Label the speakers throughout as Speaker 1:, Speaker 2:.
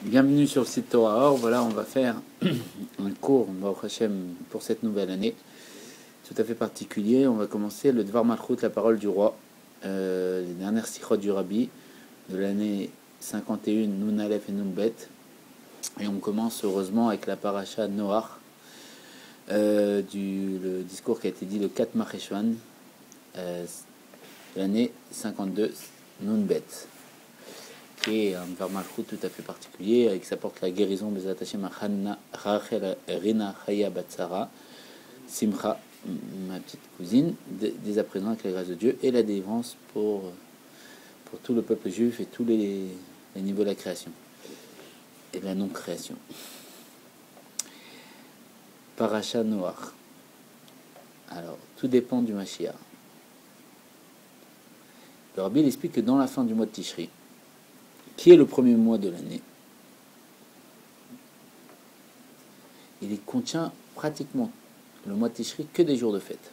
Speaker 1: Bienvenue sur le site Torah Or. Voilà, on va faire un cours Baruch Hashem, pour cette nouvelle année, tout à fait particulier. On va commencer le Dvar Malchut, la parole du roi, les dernières sikhot du Rabbi de l'année 51, Nun Aleph et Nun Bet. Et on commence heureusement avec la paracha Noach, le discours qui a été dit le 4 Marcheshvan, de l'année 52, Nun Bet, qui est un Dvar Malchut tout à fait particulier, avec ça porte la guérison Bezat Hashem Rachel Rina Chaya Batsara Simcha, ma petite cousine, dès à présent avec la grâce de Dieu, et la délivrance pour tout le peuple juif et tous les niveaux de la création et de la non-création. Paracha Noach. Alors, tout dépend du Mashiach. Le Rabbi explique que dans la fin du mois de Tishri, qui est le premier mois de l'année, il contient pratiquement le mois de Tishri que des jours de fête.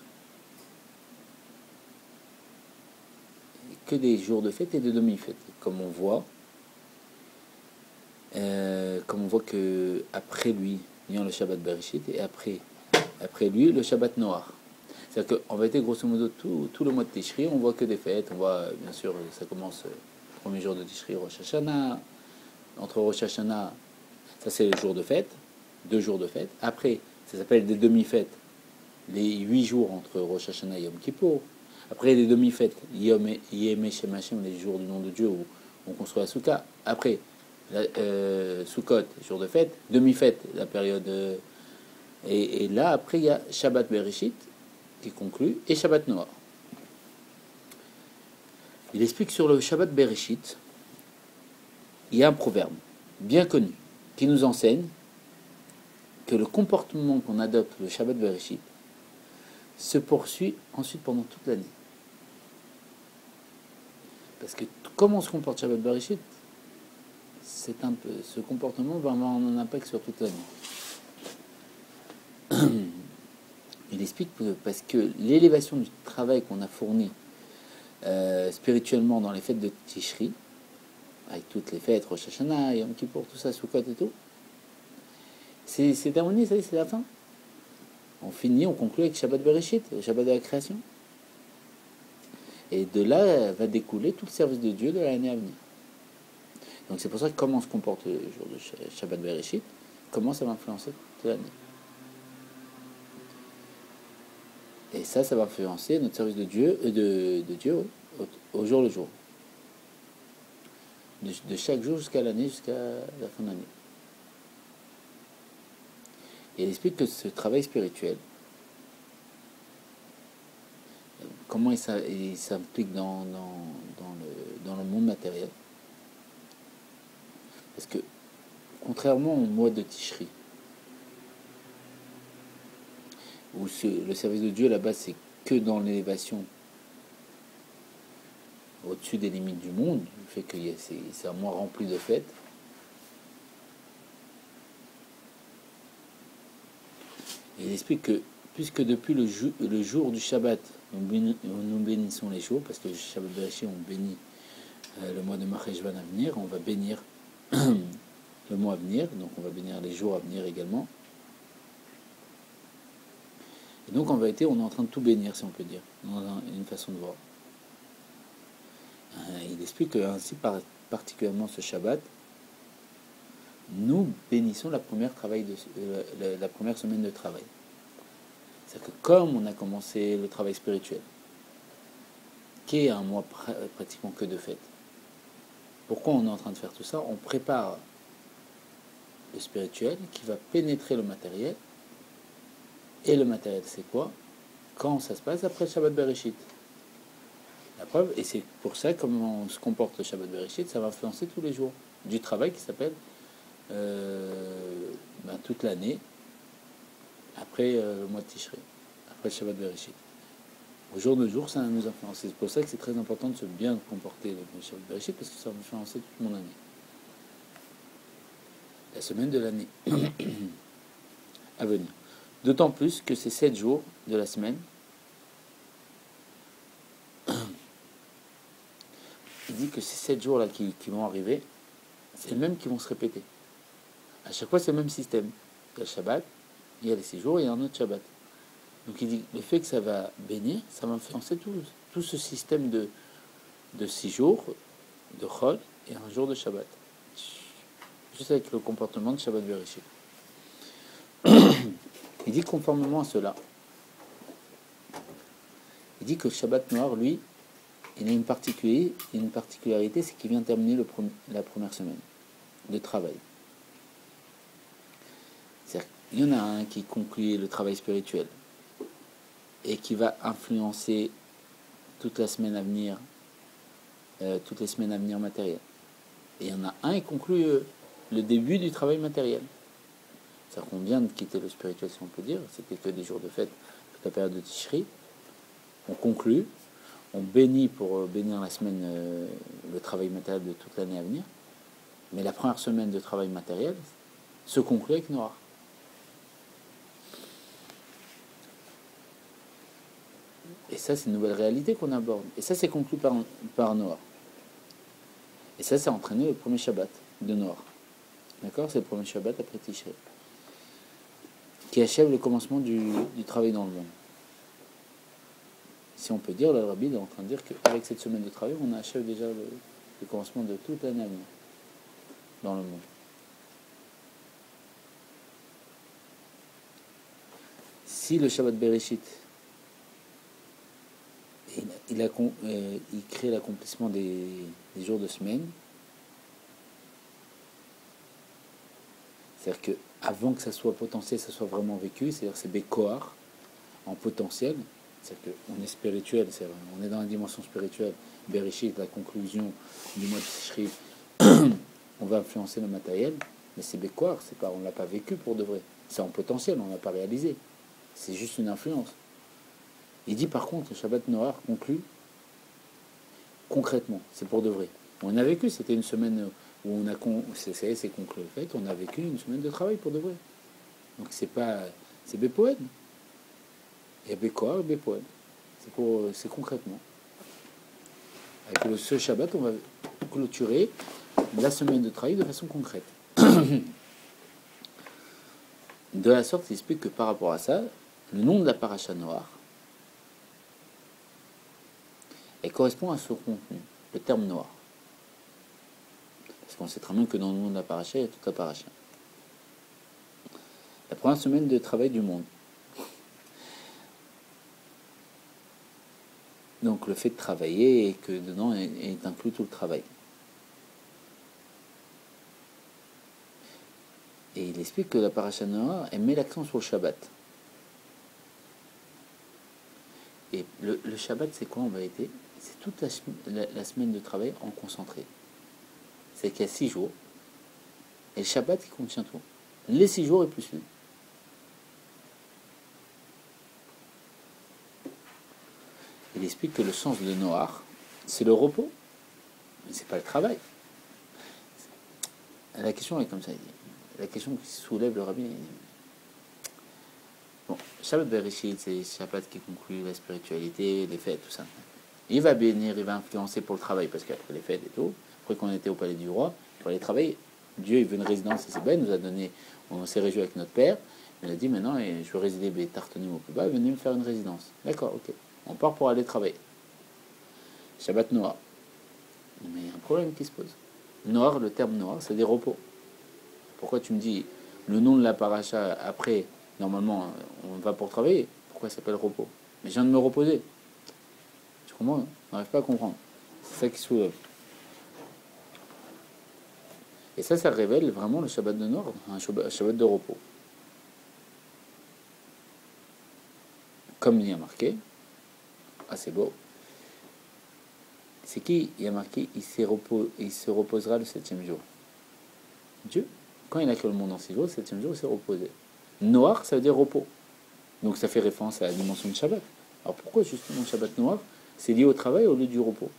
Speaker 1: Que des jours de fête et de demi-fête. Comme on voit que après lui, il y a le Shabbat Bereshit et après lui, le Shabbat Noach. C'est-à-dire qu'en vérité, grosso modo, tout le mois de Tishri, on voit que des fêtes. On voit, bien sûr, ça commence le premier jour de Tishri, Rosh Hashanah. Entre Rosh Hashanah, ça c'est le jour de fête, 2 jours de fête. Après, ça s'appelle des demi-fêtes, les 8 jours entre Rosh Hashanah et Yom Kippour. Après, les demi-fêtes, Yemé Shem Hashem, les jours du nom de Dieu où on construit la Souka. Après, Sukkot, jour de fête, demi-fête, la période. Et là, après, il y a Shabbat Bereshit qui conclut et Shabbat Noach. Il explique sur le Shabbat Bereshit, il y a un proverbe bien connu qui nous enseigne que le comportement qu'on adopte le Shabbat Bereshit se poursuit ensuite pendant toute l'année. Parce que comment on se comporte Shabbat Bereshit, ce comportement va avoir un impact sur toute l'année. Il explique que parce que l'élévation du travail qu'on a fourni spirituellement dans les fêtes de Tishri, avec toutes les fêtes, Rosh Hashanah, Yom Kippour, tout ça, Sukkot et tout, c'est terminé, ça y est, c'est la fin. On finit, on conclut avec Shabbat Bereshit, le Shabbat de la création. Et de là va découler tout le service de Dieu de l'année à venir. Donc c'est pour ça que comment on se comporte le jour de Shabbat Bereshit, comment ça va influencer toute l'année. Et ça va influencer notre service de Dieu, au jour le jour. De chaque jour jusqu'à l'année, jusqu'à la fin de l'année. Et il explique que ce travail spirituel, comment il s'implique dans le monde matériel. Parce que, contrairement au mois de Tishri, où le service de Dieu là-bas, c'est que dans l'élévation au-dessus des limites du monde, le fait que c'est un mois rempli de fêtes. Et il explique que, puisque depuis le jour du Shabbat, nous bénissons les jours, parce que le Shabbat Bereshit, on bénit le mois de Marcheshvan à venir, on va bénir le mois à venir, donc on va bénir les jours à venir également. Et donc en vérité, on est en train de tout bénir, si on peut dire, dans une façon de voir. Il explique que ainsi, particulièrement ce Shabbat, nous bénissons la première semaine de travail. C'est-à-dire que comme on a commencé le travail spirituel, qui est un mois pratiquement que de fête, pourquoi on est en train de faire tout ça? On prépare le spirituel qui va pénétrer le matériel. Et le matériel, c'est quoi? Quand ça se passe après le Shabbat Bereshit. La preuve, et c'est pour ça, comment on se comporte le Shabbat Bereshit, ça va influencer tous les jours du travail qui s'appelle toute l'année après le mois de Tishri, après le Shabbat Bereshit. Au jour de jour, ça nous influence. C'est pour ça que c'est très important de se bien comporter le Shabbat Bereshit, parce que ça va influencer toute mon année. La semaine de l'année à venir. D'autant plus que ces 7 jours de la semaine, il dit que ces 7 jours-là qui vont arriver, c'est les mêmes qui vont se répéter. À chaque fois, c'est le même système. Il y a le Shabbat, il y a les 6 jours et il y a un autre Shabbat. Donc il dit, le fait que ça va bénir, ça va influencer tout ce système de 6 jours, de Chol, et un jour de Shabbat. Juste avec le comportement de Shabbat Bereshit. Il dit conformément à cela, il dit que le Shabbat noir, lui, il a une particularité, c'est qu'il vient terminer la première semaine de travail. C'est-à-dire qu'il y en a un qui conclut le travail spirituel et qui va influencer toute la semaine à venir, toutes les semaines à venir matérielles. Et il y en a un qui conclut le début du travail matériel. C'est-à-dire qu'on vient de quitter le spirituel, si on peut dire, c'était que des jours de fête, toute la période de Tishri. On conclut, on bénit pour bénir la semaine, le travail matériel de toute l'année à venir. Mais la première semaine de travail matériel se conclut avec Noir. Et ça, c'est une nouvelle réalité qu'on aborde. Et ça, c'est conclu par Noir. Et ça, c'est entraîné le premier Shabbat de Noir. D'accord? C'est le premier Shabbat après Tishrei, qui achève le commencement du travail dans le monde. Si on peut dire, le Rabbi est en train de dire qu'avec cette semaine de travail, on achève déjà le commencement de toute l'année à venir dans le monde. Si le Shabbat Bereshit, il crée l'accomplissement des jours de semaine, c'est-à-dire qu'avant que ça soit potentiel, ça soit vraiment vécu, c'est-à-dire que c'est Békoar en potentiel, c'est-à-dire qu'on est spirituel, on est dans la dimension spirituelle, Bereshit, la conclusion du mois de Tishri, on va influencer le matériel, mais c'est Békoar, on ne l'a pas vécu pour de vrai, c'est en potentiel, on ne l'a pas réalisé, c'est juste une influence. Il dit par contre, le Shabbat Noir conclut concrètement, c'est pour de vrai. On a vécu, c'était une semaine où c'est conclu le fait, on a vécu une semaine de travail pour de vrai. Donc c'est Bépoède. Il y a Békoar et Bépoède. C'est concrètement. Avec ce Shabbat, on va clôturer la semaine de travail de façon concrète. De la sorte, il explique que par rapport à ça, le nom de la paracha noire, elle correspond à ce contenu, le terme noir. Parce qu'on sait très bien que dans le nom de la paracha, il y a toute la paracha. La première semaine de travail du monde. Donc le fait de travailler et que dedans est inclus tout le travail. Et il explique que la paracha noire, elle met l'accent sur le Shabbat. Et le Shabbat, c'est quoi en vérité? C'est toute la semaine de travail en concentré. C'est qu'il y a 6 jours, et le Shabbat qui contient tout. Les 6 jours et plus lui. Il explique que le sens de Noach, c'est le repos, mais c'est pas le travail. La question est comme ça. La question qui soulève le rabbin, bon, Shabbat Bereshit, c'est Shabbat qui conclut la spiritualité, les fêtes, tout ça. Il va bénir, il va influencer pour le travail, parce qu'après les fêtes et tout, après qu'on était au palais du roi, il fallait travailler. Dieu, il veut une résidence, et c'est bien, il nous a donné, on s'est réjoui avec notre père, il a dit maintenant, je veux résider Tartonim au plus bas, venez me faire une résidence. D'accord, ok. On part pour aller travailler. Shabbat Noir. Mais il y a un problème qui se pose. Noir, le terme noir, c'est des repos. Pourquoi tu me dis le nom de la paracha après, normalement, on va pour travailler, pourquoi ça s'appelle repos? Mais je viens de me reposer. Tu comprends? On n'arrive pas à comprendre. C'est ça qui soulève. Et ça révèle vraiment le Shabbat de Noir, un Shabbat de repos. Comme il y a marqué, c'est beau. C'est qui? Il y a marqué, il se reposera le 7e jour. Dieu, quand il a créé le monde en 6 jours, le 7e jour, il s'est reposé. Noir, ça veut dire repos. Donc ça fait référence à la dimension de Shabbat. Alors pourquoi justement le Shabbat noir, c'est lié au travail au lieu du repos?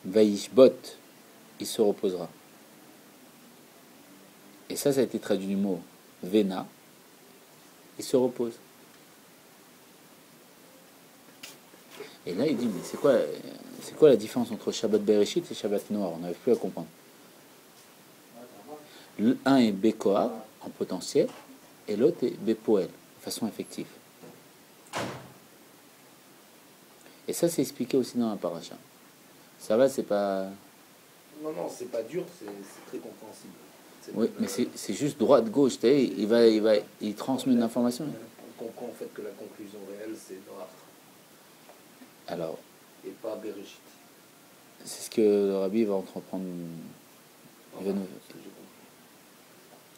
Speaker 1: Vaishbot, il se reposera. Et ça a été traduit du mot Vena, il se repose. Et là, il dit, mais c'est quoi la différence entre Shabbat Bereshit et Shabbat Noir? On n'arrive plus à comprendre. Un est Bekoar, en potentiel, et l'autre est Bepoel, de façon effective. Et ça, c'est expliqué aussi dans la paracha. Ça va, c'est pas...
Speaker 2: Non, non, c'est pas dur, c'est très compréhensible.
Speaker 1: Oui, mais c'est juste droite-gauche, tu sais, il transmet une information.
Speaker 2: On comprend en fait que la conclusion réelle, c'est Noach.
Speaker 1: Alors,
Speaker 2: Et pas Bereshit.
Speaker 1: c'est ce que le rabbi va entreprendre. Il va nous...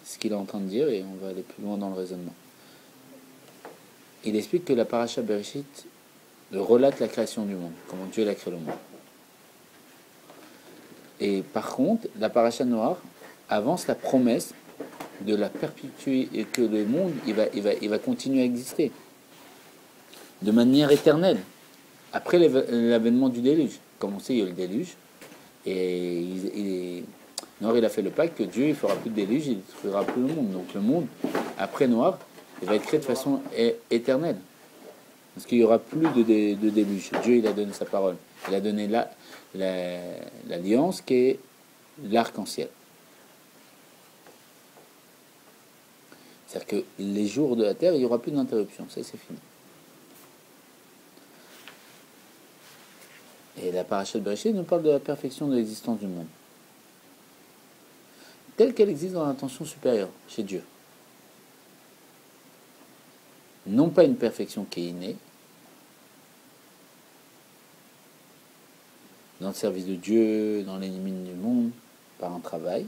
Speaker 1: C'est ce qu'il est en train de dire, et on va aller plus loin dans le raisonnement. Il explique que la paracha Bereshit relate la création du monde, comment Dieu a créé le monde. Et par contre, la paracha Noach avance la promesse de la perpétuité et que le monde il va continuer à exister de manière éternelle après l'avènement du déluge. Comme on sait, il y a eu le déluge et Noach il a fait le pacte que Dieu il fera plus de déluge, il ne détruira plus le monde. Donc le monde après Noach il va être créé de façon éternelle parce qu'il n'y aura plus de déluge. Dieu il a donné sa parole, il a donné l'alliance qui est l'arc-en-ciel. C'est-à-dire que les jours de la terre, il n'y aura plus d'interruption. Ça, c'est fini. Et la paracha de Bereshit nous parle de la perfection de l'existence du monde, telle qu'elle existe dans l'intention supérieure, chez Dieu. Non pas une perfection qui est innée, dans le service de Dieu, dans les limites du monde, par un travail,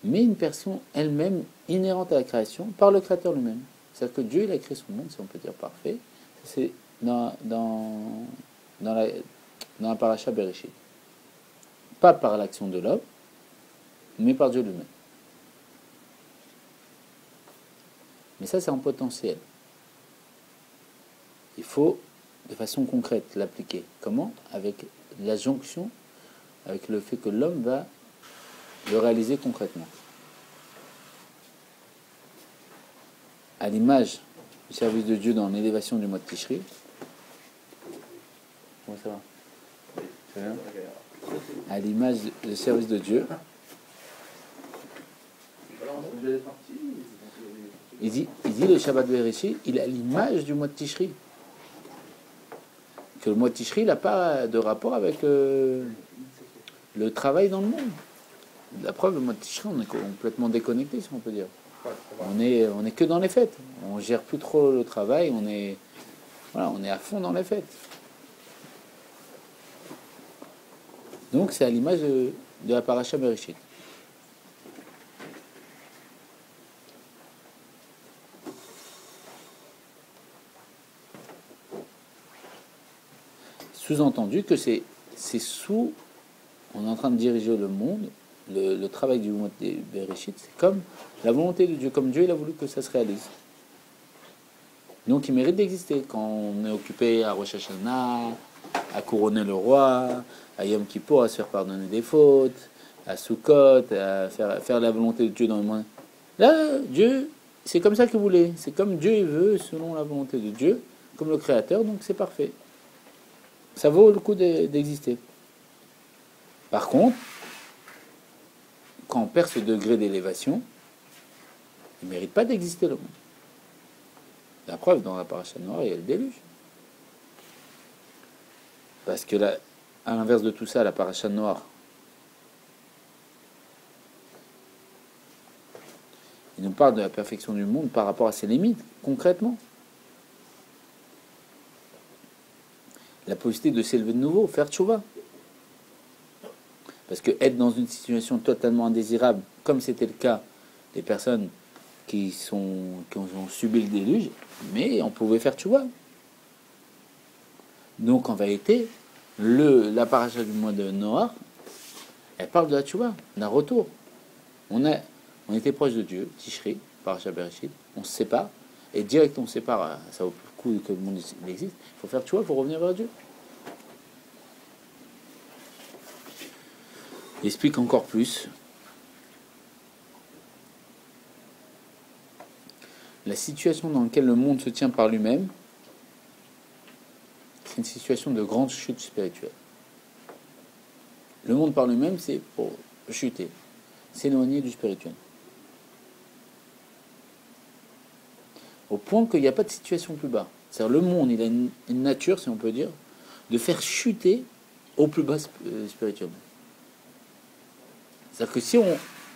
Speaker 1: mais une personne elle-même inhérente à la création par le Créateur lui-même. C'est-à-dire que Dieu il a créé son monde, si on peut dire parfait. C'est dans la paracha Bereshit. Pas par l'action de l'homme, mais par Dieu lui-même. Mais ça, c'est en potentiel. Il faut, de façon concrète, l'appliquer. Comment? Avec la jonction, avec le fait que l'homme va le réaliser concrètement. À l'image du service de Dieu dans l'élévation du mois de Tishri. Comment ça va? C'est bien? À l'image du service de Dieu. Il dit le Shabbat Bereshit, il a l'image du mois de Tishri. Que le mois de Tishri n'a pas de rapport avec le travail dans le monde. La preuve, le mois de Tishri, on est complètement déconnecté, si on peut dire. On est que dans les fêtes. On gère plus trop le travail. On est à fond dans les fêtes. Donc c'est à l'image de la paracha Bereshit. Sous-entendu que c'est sous, on est en train de diriger le monde, le travail du mois de Bereshit, c'est comme la volonté de Dieu, comme Dieu il a voulu que ça se réalise. Donc il mérite d'exister. Quand on est occupé à Rosh Hashanah, à couronner le roi, à Yom Kippour, à se faire pardonner des fautes, à Sukkot, à faire la volonté de Dieu dans le monde. Là, Dieu, c'est comme ça qu'il voulait. C'est comme Dieu il veut, selon la volonté de Dieu, comme le Créateur, donc c'est parfait. Ça vaut le coup d'exister. Par contre, quand on perd ce degré d'élévation, il ne mérite pas d'exister le monde. La preuve, dans la paracha Noach, il y a le déluge. Parce que là, à l'inverse de tout ça, la paracha Noach, il nous parle de la perfection du monde par rapport à ses limites, concrètement. La possibilité de s'élever de nouveau, faire tchouva. Parce que être dans une situation totalement indésirable, comme c'était le cas des personnes qui ont subi le déluge, mais on pouvait faire tchouva. Donc en vérité, la paracha du mois de Noach, elle parle de la tchouva, d'un retour. On était proche de Dieu, Tishri, paracha Bereshit, on se sépare, et direct on se sépare, ça vaut le coup que le monde existe, il faut faire tchouva pour revenir vers Dieu. Il explique encore plus la situation dans laquelle le monde se tient par lui-même, c'est une situation de grande chute spirituelle. Le monde par lui-même, c'est pour chuter. s'éloigner du spirituel. Au point qu'il n'y a pas de situation plus bas. C'est-à-dire le monde, il a une nature, si on peut dire, de faire chuter au plus bas spirituellement. C'est-à-dire que si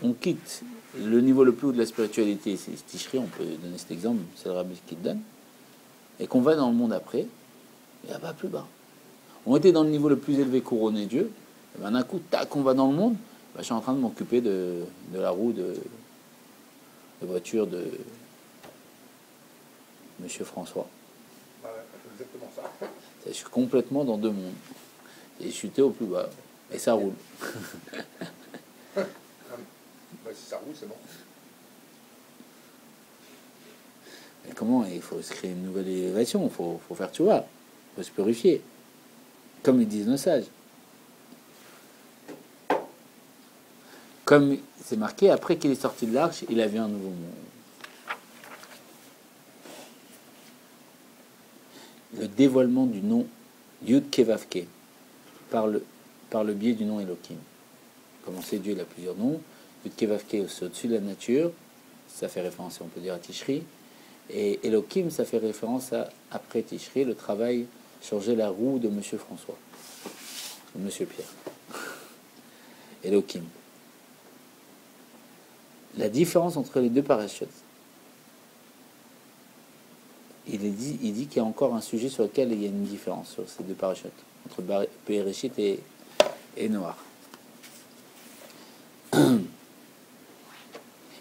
Speaker 1: on quitte le niveau le plus haut de la spiritualité, c'est Ticherie, on peut donner cet exemple, c'est le rabbi qui le donne, et qu'on va dans le monde après, il n'y a pas plus bas. On était dans le niveau le plus élevé, couronné Dieu, et ben d'un coup, tac, on va dans le monde, ben, je suis en train de m'occuper de la roue de voiture de Monsieur François.
Speaker 2: Ouais, c'est exactement ça.
Speaker 1: Je suis complètement dans deux mondes. J'ai chuté au plus bas, et ça roule.
Speaker 2: Bah, si ça roule, c'est bon.
Speaker 1: Et comment? Il faut se créer une nouvelle élévation, il faut faire, tu vois, il faut se purifier. Comme ils disent nos sages. Comme c'est marqué, après qu'il est sorti de l'arche, il a vu un nouveau monde. Le dévoilement du nom Yud Kevavke par le biais du nom Elohim. Comme on sait, Dieu il a plusieurs noms. Yud Kevavke, c'est au-dessus de la nature. Ça fait référence, on peut dire, à Tishri. Et Elohim, ça fait référence à, après Tishri, le travail, changer la roue de Monsieur François. De Monsieur Pierre. Elohim. La différence entre les deux parachutes. Il dit qu'il y a encore un sujet sur lequel il y a une différence sur ces deux parachutes, entre Bereshit et Noir.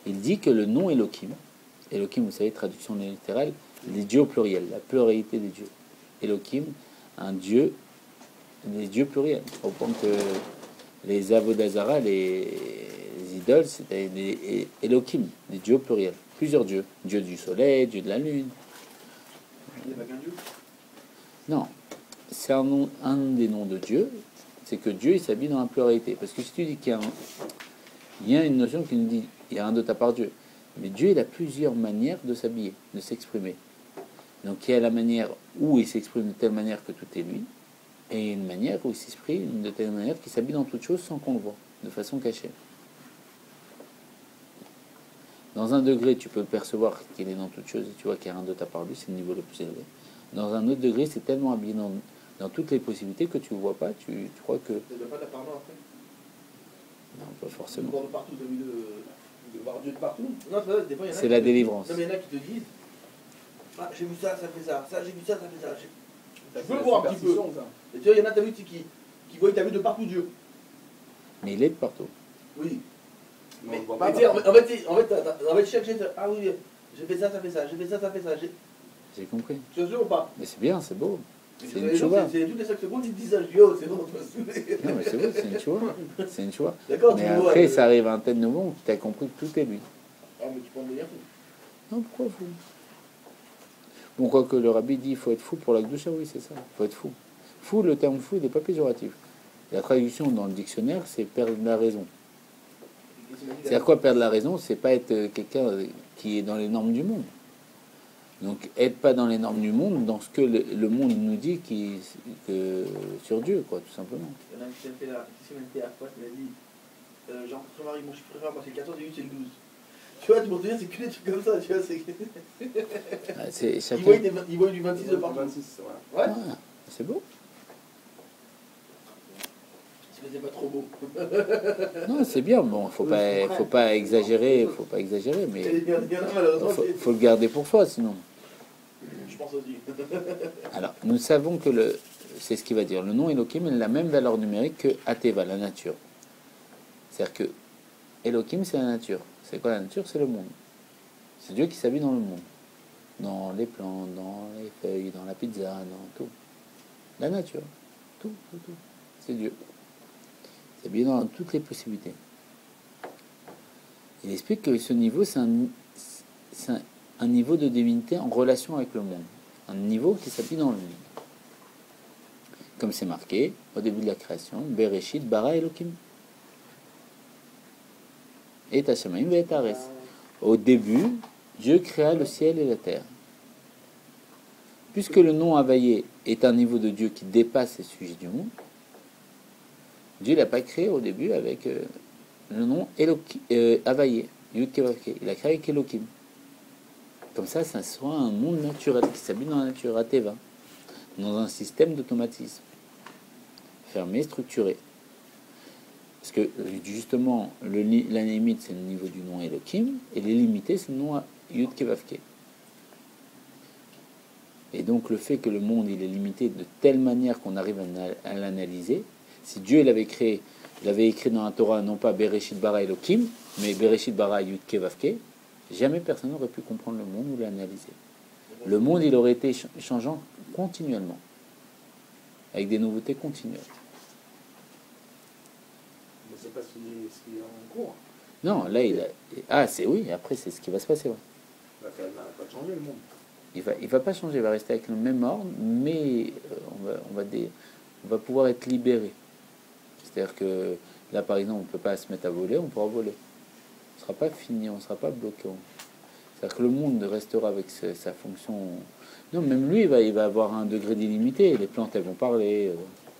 Speaker 1: Il dit que le nom Elohim, vous savez, traduction littérale, les dieux au pluriel, la pluralité des dieux. Elohim, un dieu, des dieux pluriels, au point que les Avodazara, les idoles, c'était des Elohim, des dieux au pluriel, plusieurs dieux, dieu du soleil, dieu de la lune.
Speaker 2: Il n'y a pas qu'un Dieu?
Speaker 1: Non, c'est un des noms de Dieu, c'est que Dieu il s'habille dans la pluralité. Parce que si tu dis qu'il y a une notion qui nous dit il y a un d'autre à part Dieu, mais Dieu il a plusieurs manières de s'habiller, de s'exprimer. Donc il y a la manière où il s'exprime de telle manière que tout est lui, et une manière où il s'exprime de telle manière qu'il s'habille dans toute chose sans qu'on le voit, de façon cachée. Dans un degré, tu peux percevoir qu'il est dans toute chose et tu vois qu'il y a un d'autre à part lui, c'est le niveau le plus élevé. Dans un autre degré, c'est tellement habillé dans toutes les possibilités que tu ne vois pas, tu crois que...
Speaker 2: Tu n'as pas d'appartement après?
Speaker 1: Non, pas forcément.
Speaker 2: De voir de partout, de voir Dieu de partout. Non, des fois, il y en a
Speaker 1: C'est la délivrance.
Speaker 2: Non, mais il y en a qui te disent ah, j'ai vu ça, ça fait ça, ça j'ai vu ça, ça fait ça.
Speaker 3: Ça,
Speaker 2: tu peux le voir un petit peu.
Speaker 3: ça.
Speaker 2: Et tu vois, il y en a, t'as vu, qui voient, t'as vu de partout Dieu.
Speaker 1: Mais il est de partout.
Speaker 2: Oui.
Speaker 3: Mais on le voit
Speaker 2: Mais
Speaker 3: pas.
Speaker 2: tu sais, en fait, chaque chose, ah oui, j'ai fait ça, ça fait ça, j'ai fait ça, ça fait ça.
Speaker 1: J'ai compris.
Speaker 2: Tu te jures ou pas?
Speaker 1: Mais c'est bien, c'est beau. C'est une
Speaker 2: les gens,
Speaker 1: chouva.
Speaker 2: c'est toutes les 5 secondes, ils te disent ça, je dis, oh, c'est bon, on va se saouler.
Speaker 1: Non, mais c'est beau, c'est une chouva. C'est une chouva.
Speaker 2: D'accord,
Speaker 1: Mais
Speaker 2: tu le vois,
Speaker 1: après, ça arrive à un tel moment où tu as compris que tout est lui.
Speaker 2: Ah, mais tu prends le meilleur fou.
Speaker 1: Non, pourquoi fou? Bon, quoi que le rabbi dit, il faut être fou pour la Gdusha, oui, c'est ça. Il faut être fou. Fou, le terme fou, il n'est pas péjoratif. La traduction dans le dictionnaire, c'est perdre la raison. C'est-à-dire quoi perdre la raison? C'est pas être quelqu'un qui est dans les normes du monde. Donc, être pas dans les normes du monde, dans ce que le monde nous dit sur Dieu, quoi, tout simplement.
Speaker 2: Il y en a qui s'est fait à quoi, il a dit Jean-François Marie, moi je préfère, moi c'est le 14 et lui c'est le 12. Tu vois, tu m'en souviens, c'est que des trucs comme ça, tu vois, c'est.
Speaker 1: C'est chacun...
Speaker 2: Il voit du 26 de partout.
Speaker 3: 26, ouais.
Speaker 2: Ouais.
Speaker 1: Ah, c'est beau.
Speaker 2: C'est pas trop beau.
Speaker 1: Non, c'est bien. Bon, faut pas exagérer, mais
Speaker 2: Il y en a malheureusement.
Speaker 1: faut le garder pour soi, sinon.
Speaker 2: Je pense aussi.
Speaker 1: Alors, nous savons que c'est ce qu'il va dire. Le nom Elohim a la même valeur numérique que Ateva, la nature. C'est-à-dire que Elohim, c'est la nature. C'est quoi la nature? C'est le monde. C'est Dieu qui s'habille dans le monde. Dans les plantes, dans les feuilles, dans la pizza, dans tout. La nature. Tout. C'est Dieu. C'est bien dans toutes les possibilités. Il explique que ce niveau, c'est un niveau de divinité en relation avec le monde. Un niveau qui s'appuie dans le monde. Comme c'est marqué au début de la création, Bereshit bara Elohim. Et Hashemayim et Ares. Au début, Dieu créa le ciel et la terre. Puisque le nom Havaïe est un niveau de Dieu qui dépasse les sujets du monde, Dieu ne l'a pas créé au début avec le nom Havaïe, Yud Kei Vav Kei. Il a créé avec Elohim. Comme ça sera un monde naturel qui s'habille dans la nature, à Teva, dans un système d'automatisme fermé, structuré. Parce que justement, la limite, c'est le niveau du nom Elohim, et les limités, c'est le nom Yud Kei Vav Kei. Et donc le fait que le monde il est limité de telle manière qu'on arrive à l'analyser, si Dieu l'avait créé, il avait écrit dans la Torah non pas Bereshit bara Elohim, mais Bereshit bara Yud Kei Vav Kei, jamais personne n'aurait pu comprendre le monde ou l'analyser. Le monde il aurait été changeant continuellement, avec des nouveautés continuelles.
Speaker 3: Mais c'est pas ce qui est en cours.
Speaker 1: Non, là il a... oui, après c'est ce qui va se passer. Ouais.
Speaker 3: Ça va pas changer le monde.
Speaker 1: Il va pas changer, il va rester avec le même ordre, mais on va pouvoir être libéré. C'est-à-dire que là, par exemple, on ne peut pas se mettre à voler, on pourra voler. On ne sera pas fini, on ne sera pas bloqué. C'est-à-dire que le monde restera avec sa fonction. Non, même lui, il va avoir un degré d'illimité. Les plantes, elles vont parler.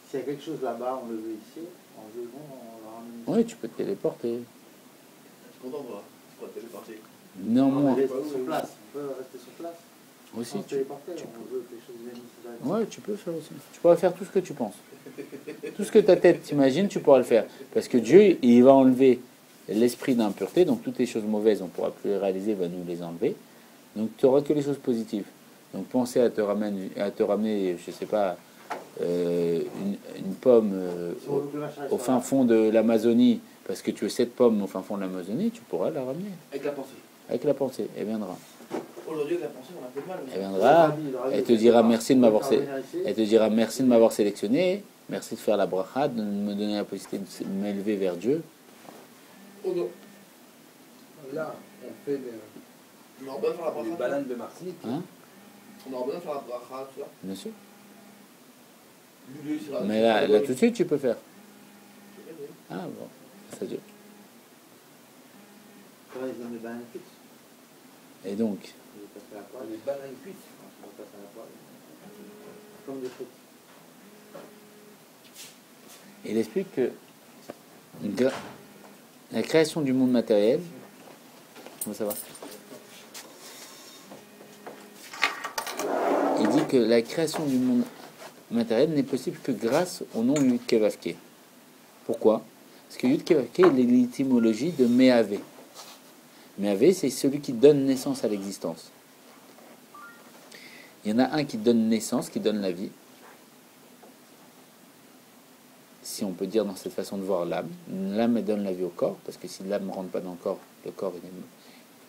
Speaker 4: S'il y a quelque chose là-bas, on le veut ici, en 2 secondes, on le ramène ici.
Speaker 1: Oui, tu peux te téléporter.
Speaker 2: Je suis content, moi. C'est quoi, téléporter?
Speaker 1: Non,
Speaker 4: On
Speaker 1: moi
Speaker 4: reste sur place. On peut rester sur place.
Speaker 1: aussi.
Speaker 4: On se téléporter, on veut que les choses viennent ici directement.
Speaker 1: Ouais, tu peux faire aussi. Tu pourras faire tout ce que tu penses. Tout ce que ta tête t'imagine, tu pourras le faire. Parce que Dieu, il va enlever l'esprit d'impureté, donc toutes les choses mauvaises, on ne pourra plus les réaliser, il va nous les enlever. Donc tu n'auras que les choses positives. Donc penser à te ramener je ne sais pas, une pomme au fin fond de l'Amazonie, parce que tu veux cette pomme au fin fond de l'Amazonie, tu pourras la ramener.
Speaker 2: Avec la pensée.
Speaker 1: Avec la pensée, elle viendra.
Speaker 2: Aujourd'hui, avec la pensée, on a un peu de mal.
Speaker 1: Elle viendra, elle te dira merci de m'avoir elle te dira merci de m'avoir sélectionné, merci de faire la bracha, de me donner la possibilité de m'élever vers Dieu.
Speaker 2: Oh non.
Speaker 3: Là, on fait
Speaker 2: On aura besoin de faire la
Speaker 3: les
Speaker 2: bracha.
Speaker 3: bananes de Marseille.
Speaker 1: Hein?
Speaker 2: On aura besoin de faire la bracha, tout ça.
Speaker 1: Bien sûr.
Speaker 2: Lulu, c'est la-
Speaker 1: Mais là tout de suite tu peux faire. Ah bon, ça Dieu.
Speaker 4: Ça va, ils donnent des bananes fixes.
Speaker 1: Et donc,
Speaker 4: Ils vont passer à la poêle.
Speaker 3: Les bananes cuites.
Speaker 4: Ils vont passer à la poêle. Comme des frites.
Speaker 1: il explique que la création du monde matériel, comment ça va? Il dit que la création du monde matériel n'est possible que grâce au nom Yud Kei Vav Kei. Pourquoi? Parce que Yud Kei Vav Kei est l'étymologie de Mehavé. Mehavé, c'est celui qui donne naissance à l'existence. Il y en a un qui donne naissance, qui donne la vie. Si on peut dire dans cette façon de voir l'âme. L'âme, elle donne la vie au corps, parce que si l'âme ne rentre pas dans le corps, il est,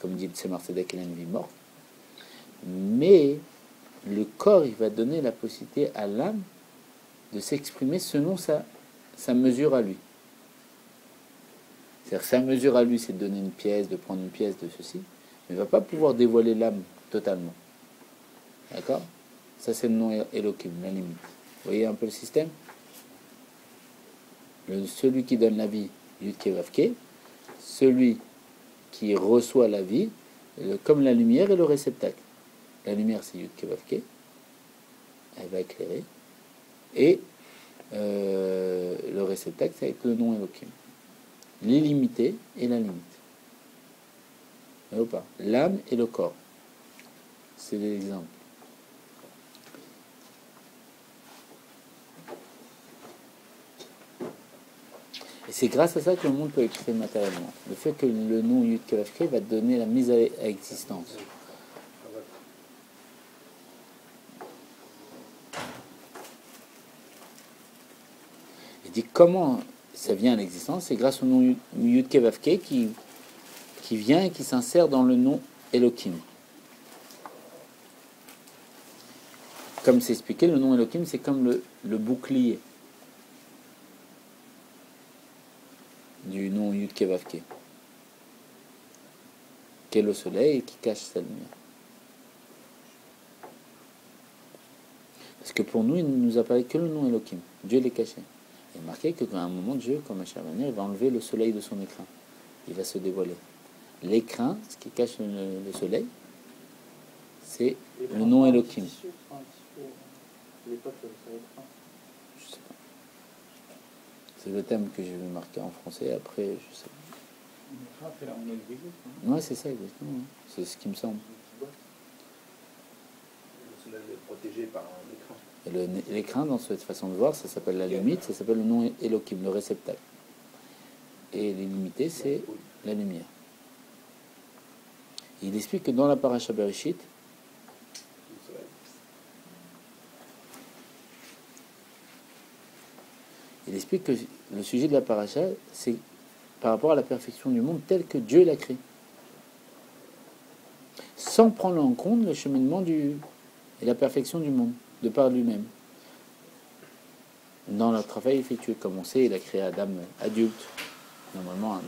Speaker 1: comme dit Tzemar Tzedek, il a une vie morte. Mais le corps, il va donner la possibilité à l'âme de s'exprimer selon sa mesure à lui. C'est-à-dire que sa mesure à lui, c'est de donner une pièce, de prendre une pièce de ceci, mais il ne va pas pouvoir dévoiler l'âme totalement. D'accord? Ça, c'est le nom Elohim, la limite. Vous voyez un peu le système? Celui qui donne la vie, Yud Kei Vav Kei, celui qui reçoit la vie, comme la lumière est le réceptacle. La lumière, c'est Yud Kei Vav Kei, elle va éclairer, et le réceptacle, c'est avec le nom Elohim. L'illimité et la limite. Ou pas? L'âme et le corps. C'est l'exemple. Et c'est grâce à ça que le monde peut exister matériellement. Le fait que le nom Yud Kei Vav Kei va donner la mise à existence. Il dit comment ça vient à l'existence, c'est grâce au nom Yud Kei Vav Kei qui vient et qui s'insère dans le nom Elohim. Comme c'est expliqué, le nom Elohim, c'est comme le bouclier du nom Yud Kei Vav Kei, qui est le soleil et qui cache sa lumière. Parce que pour nous, il ne nous apparaît que le nom Elohim. Dieu l'est caché. Il est marqué qu'à un moment, Dieu, comme un chavanir, il va enlever le soleil de son écrin. Il va se dévoiler. L'écrin, ce qui cache le soleil, c'est le nom Elohim.
Speaker 4: L'époque, ça va être.
Speaker 1: Je sais pas. C'est le thème que j'ai vu marqué en français. Après, je sais pas. Ouais, c'est ça, exactement. Ouais. C'est ce qui me semble.
Speaker 3: Le soleil est protégé par un écran.
Speaker 1: Et l'écran, dans cette façon de voir, ça s'appelle la limite, ça s'appelle le nom Elohim, le réceptacle. Et l'illimité, c'est la lumière. Il explique que dans la paracha Bereshit,
Speaker 3: Le soleil.
Speaker 1: il explique que le sujet de la paracha, c'est par rapport à la perfection du monde tel que Dieu l'a créé. Sans prendre en compte le cheminement et la perfection du monde, de par lui-même. Dans le travail effectué, comme on sait, il a créé Adam adulte. Normalement,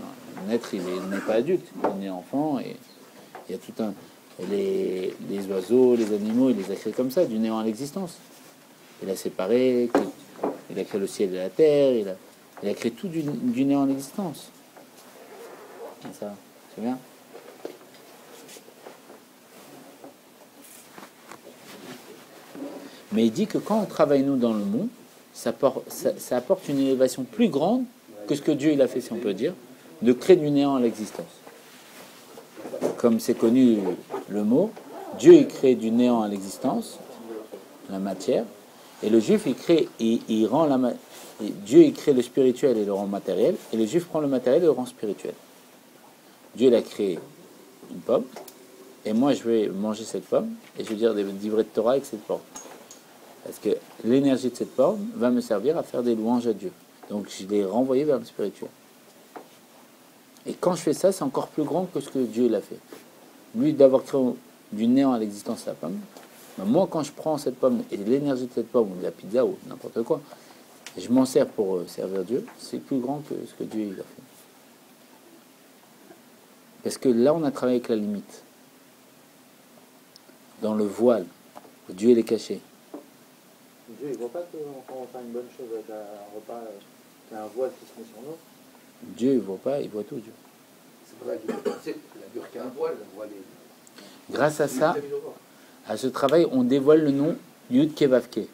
Speaker 1: un être, il n'est pas adulte, il est enfant, et il y a tout un... Les oiseaux, les animaux, il les a créés comme ça, du néant à l'existence. Il a séparé, il a créé le ciel et la terre, il a créé tout du néant à l'existence. Et ça, c'est bien. Mais il dit que quand on travaille, nous, dans le monde, ça apporte une élévation plus grande que ce que Dieu il a fait, si on peut dire, de créer du néant à l'existence. Comme c'est connu le mot, Dieu il crée du néant à l'existence, la matière, et le juif il rend Dieu il crée le spirituel et le rend matériel, et le juif prend le matériel et le rend spirituel. Dieu il a créé une pomme, et moi je vais manger cette pomme, et je vais dire des livrets de Torah avec cette pomme. Parce que l'énergie de cette pomme va me servir à faire des louanges à Dieu. Donc je l'ai renvoyé vers le spirituel. Et quand je fais ça, c'est encore plus grand que ce que Dieu l'a fait. Lui, d'avoir créé du néant à l'existence la pomme, ben moi, quand je prends cette pomme et l'énergie de cette pomme, ou de la pizza, ou n'importe quoi, et je m'en sers pour servir Dieu, c'est plus grand que ce que Dieu il a fait. Parce que là, on a travaillé avec la limite. Dans le voile, où Dieu il est caché.
Speaker 4: Dieu, il ne voit pas quand on fait une bonne chose avec un repas, qu'il y a un voile qui se met sur nous.
Speaker 1: Dieu, il ne voit pas, il voit tout, Dieu.
Speaker 3: C'est pour ça qu'il faut penser qu'il a dur qu'un voile, le voile est...
Speaker 1: Grâce à ça, à ce travail, on dévoile le nom Yud Kevavke.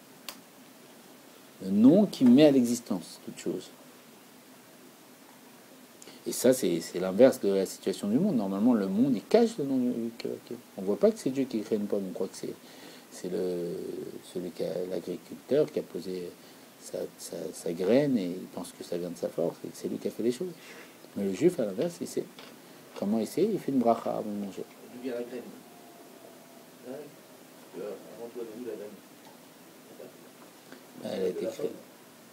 Speaker 1: Le nom qui met à l'existence toute chose. Et ça, c'est l'inverse de la situation du monde. Normalement, le monde, il cache le nom Yud Kevavke. On ne voit pas que c'est Dieu qui crée une pomme, on croit que c'est l'agriculteur qui a posé sa graine et il pense que ça vient de sa force et que c'est lui qui a fait les choses. Mais le juif, à l'inverse, il sait. Comment il sait? Il fait une bracha avant de manger.
Speaker 2: D'où vient la graine? Avant tout, elle a la graine.
Speaker 1: Elle a été créée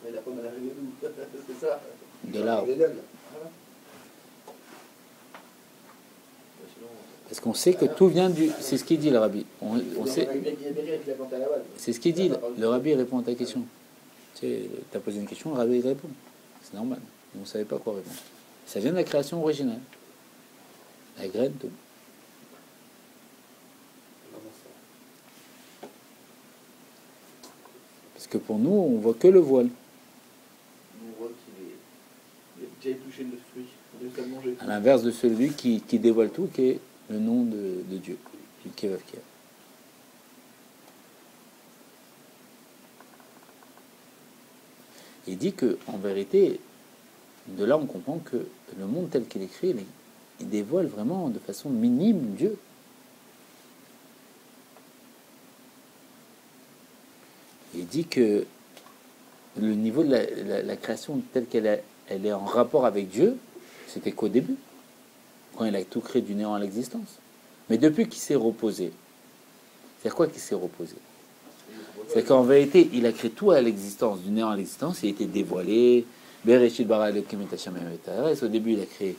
Speaker 2: Mais la pomme, elle arrive d'où? C'est ça.
Speaker 1: de l'arbre.
Speaker 3: L'Éden.
Speaker 2: Voilà. Sinon,
Speaker 1: Parce qu'on sait que tout vient du... C'est ce qu'il dit, le rabbi. On sait...
Speaker 2: il y a bien qui l'a planté à la base.
Speaker 1: C'est ce qu'il dit. Le rabbi répond à ta question. Tu sais, as posé une question, le rabbi il répond. C'est normal. On ne savait pas quoi répondre. Ça vient de la création originale. La graine, tout. Parce que pour nous, on voit que le voile.
Speaker 2: On voit qu'il est déjà épluché le fruit. On doit le manger.
Speaker 1: À l'inverse de celui qui dévoile tout, qui est le nom de Dieu. Qui va faire. Il dit que, en vérité, de là on comprend que le monde tel qu'il est créé, il dévoile vraiment de façon minime Dieu. Il dit que le niveau de la création telle qu'elle elle est en rapport avec Dieu, c'était qu'au début, quand il a tout créé du néant à l'existence. Mais depuis qu'il s'est reposé, c'est quoi qu'il s'est reposé? C'est qu'en vérité, il a créé tout à l'existence, du néant à l'existence, il a été dévoilé. Bereshit bara Elokim et Hashem et Haaretz. Au début, il a créé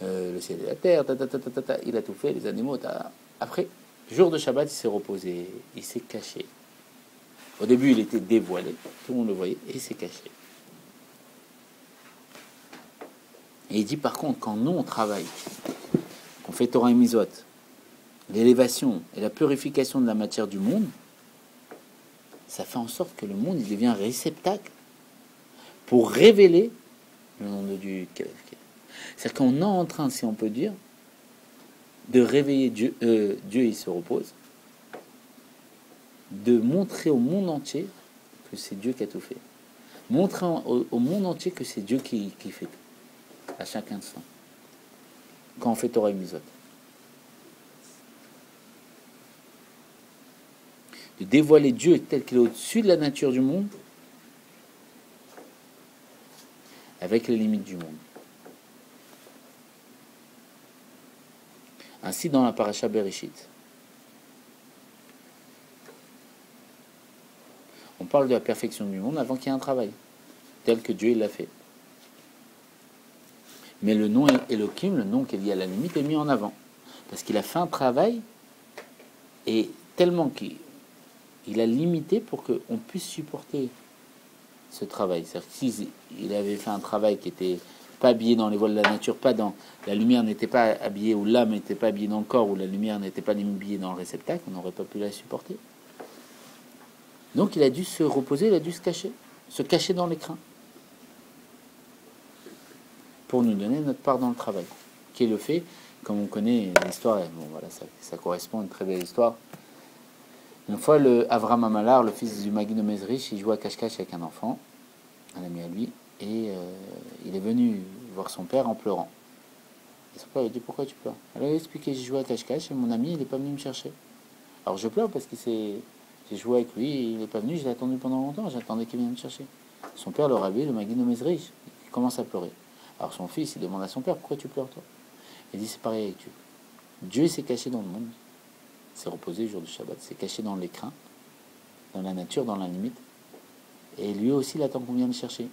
Speaker 1: le ciel et la terre, il a tout fait, les animaux. Après, jour de Shabbat, il s'est reposé, il s'est caché. Au début, il était dévoilé, tout le monde le voyait, et il s'est caché. Et il dit par contre, quand nous on travaille, qu'on fait Torah et Mizot, l'élévation et la purification de la matière du monde, ça fait en sorte que le monde il devient réceptacle pour révéler le nom de Dieu. C'est-à-dire qu'on est en train, si on peut dire, de réveiller Dieu, Dieu il se repose, de montrer au monde entier que c'est Dieu qui a tout fait. Montrer au monde entier que c'est Dieu qui fait tout, à chaque instant. quand on fait Torah et Mitzvot. De dévoiler Dieu tel qu'il est au-dessus de la nature du monde, avec les limites du monde. Ainsi dans la paracha Bereshit. On parle de la perfection du monde avant qu'il y ait un travail, tel que Dieu l'a fait. Mais le nom Elohim, le nom qui est lié à la limite, est mis en avant. Parce qu'il a fait un travail, et tellement qu'il a limité pour qu'on puisse supporter ce travail. C'est-à-dire que s'il avait fait un travail qui n'était pas habillé dans les voiles de la nature, pas dans la lumière n'était pas habillée, ou l'âme n'était pas habillée dans le corps, ou la lumière n'était pas habillée dans le réceptacle, on n'aurait pas pu la supporter. Donc il a dû se reposer, il a dû se cacher dans l'écrin, pour nous donner notre part dans le travail, qui est le fait, comme on connaît l'histoire, bon voilà, ça correspond à une très belle histoire. Une fois, Avram Amalar, le fils du Maguid de Mezrich, il jouait à cache-cache avec un enfant, un ami à lui, et il est venu voir son père en pleurant. Et son père lui a dit: pourquoi tu pleures? Alors il a expliqué: j'ai joué à cache-cache et mon ami il n'est pas venu me chercher. Alors je pleure parce que j'ai joué avec lui, et il n'est pas venu, je l'ai attendu pendant longtemps, j'attendais qu'il vienne me chercher. Son père, le rabbi, le Maguid de Mezrich, il commence à pleurer. Alors son fils, il demande à son père: pourquoi tu pleures toi? Il dit: c'est pareil avec Dieu. Dieu s'est caché dans le monde, s'est reposé le jour du Shabbat, s'est caché dans l'écrin, dans la nature, dans la limite, et lui aussi il attend qu'on vienne le chercher.